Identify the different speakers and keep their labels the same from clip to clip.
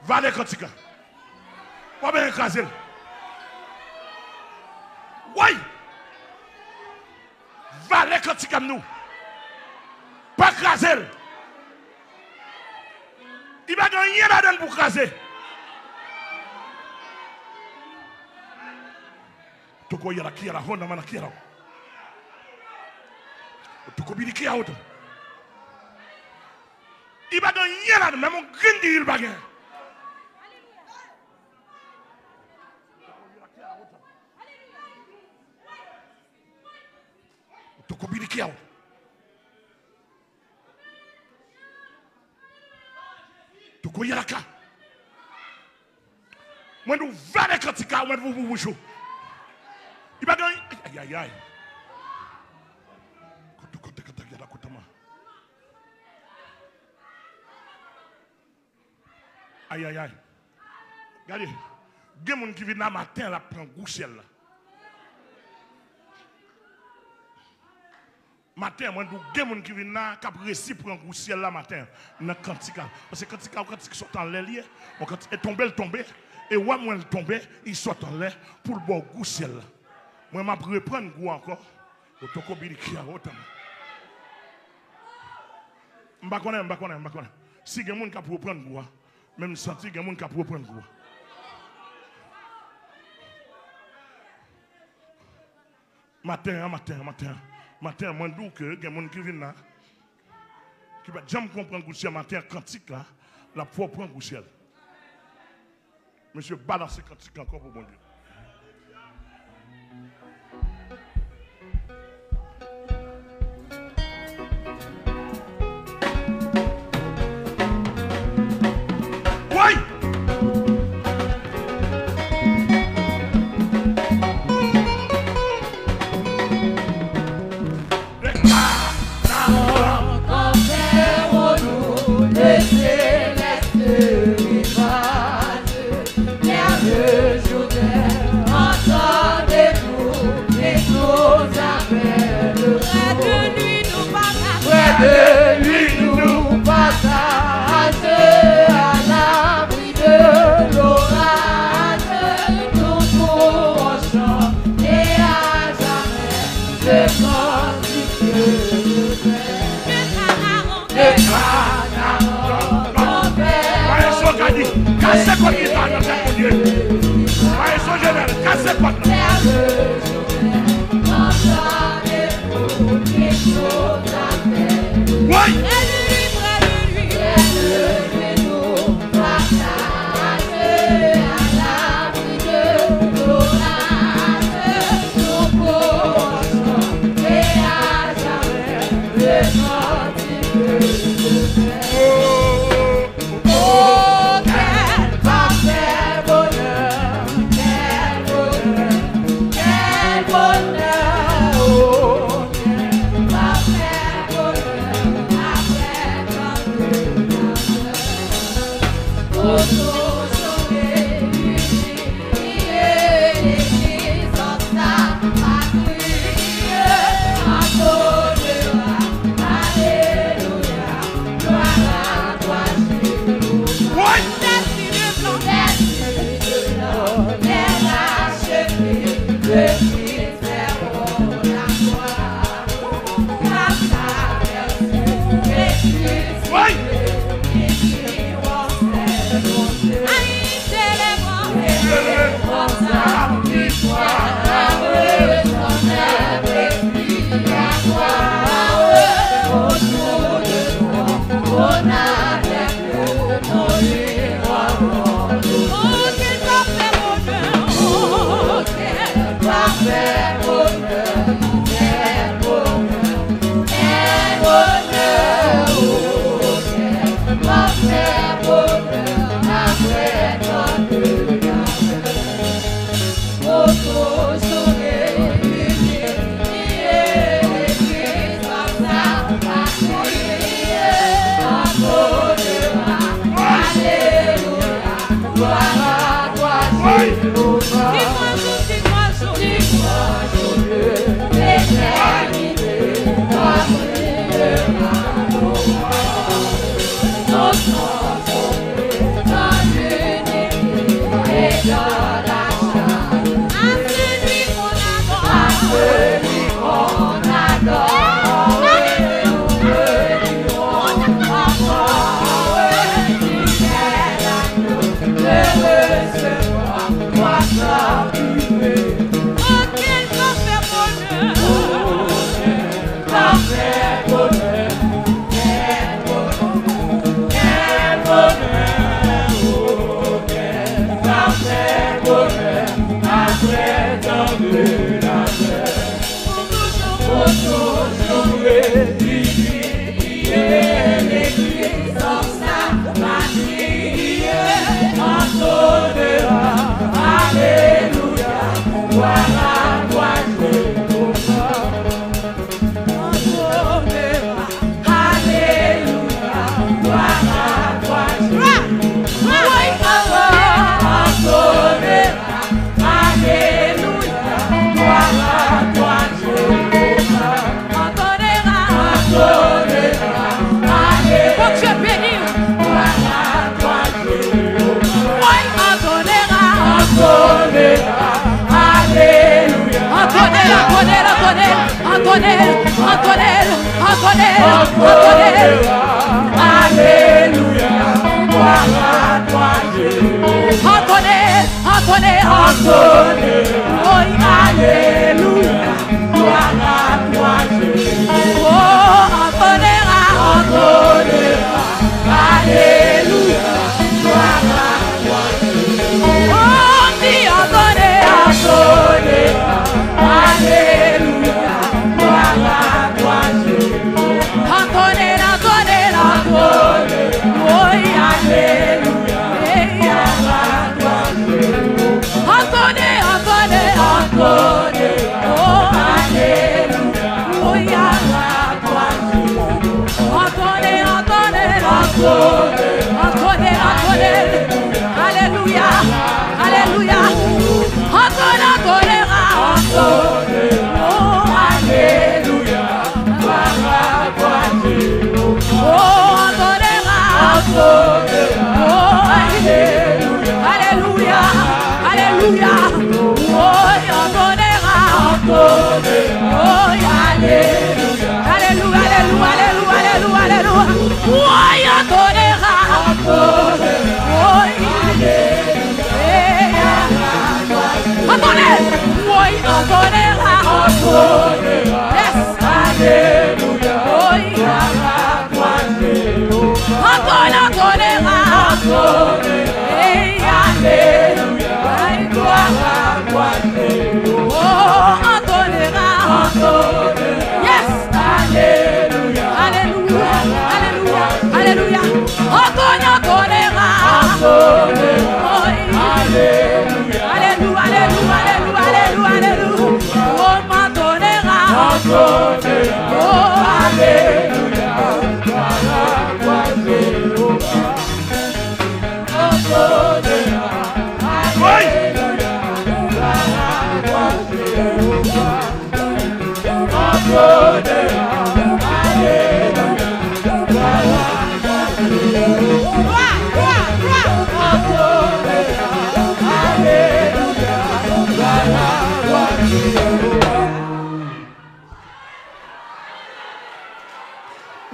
Speaker 1: Va les cantiques. Va bien écraser. Oui. Va les cantiques nous. Pas écraser. Il va gagner la donne pour écraser. Tu vois, il y a la qui a la honte, il y a la qui a la honte. Tu vois, il y a la honte. Il va gagner la donne, même un grindi il va gagner. Tu vois, il y a la honte. Tu vois, il y a la honte. Moi, nous allons quand il y a vous jouer. Il va gagner. Aïe, aïe, aïe. Aïe, aïe, aïe. Regardez. Il y a des gens qui viennent le matin, là, prendre goût ciel. Matin, moi, il y a des gens qui viennent là, qui apprécient prendre goût ciel, là, matin, dans le cantica. Parce que quand ils sont en l'air, quand ils tombent, ils tombent. Et ouais, moi, ils tombent, ils sortent en l'air pour le bon goût ciel. Moi, je vais reprendre goût encore. Je vais autant. Je ne sais pas. Si il y a des gens qui peuvent prendre goût, même senti qu'il y a des gens qui peuvent prendre goût. Matin, moi, je dis que il y a des gens qui viennent là, qui va jamais comprendre goût ciel matin, cantique là, la foi prend goût ciel. Monsieur, balancez cantique encore pour bon Dieu.
Speaker 2: Merveilleux Jourdain. Attendez!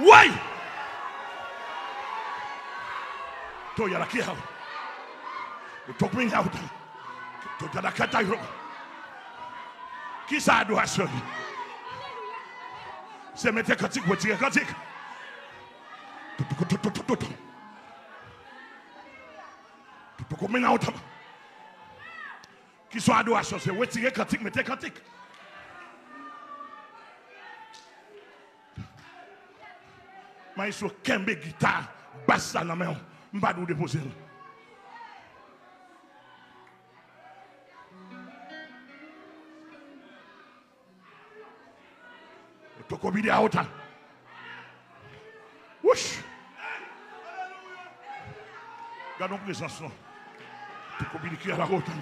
Speaker 1: Oui. To ya la kia. To bring out. To da kata yo. Qui ça adoration? C'est mettre cantique, retirer cantique. Tout comme na autant. Qui soit adoration, c'est retirer cantique, mettre cantique. Mais sur kembe guitare, basse dans la main, m'pa nous déposer. To combiner à autant. Ouch. Gardons présence. To combiner à la autant.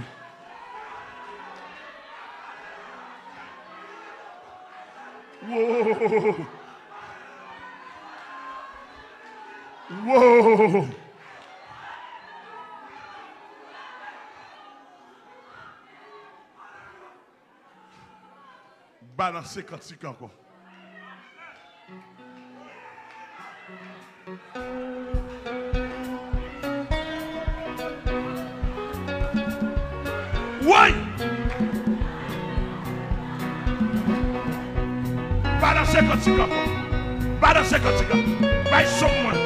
Speaker 1: Wow. Wow. Balancer cantique encore. Oui. Balancer cantique encore. Balancer cantique. Baille son moi.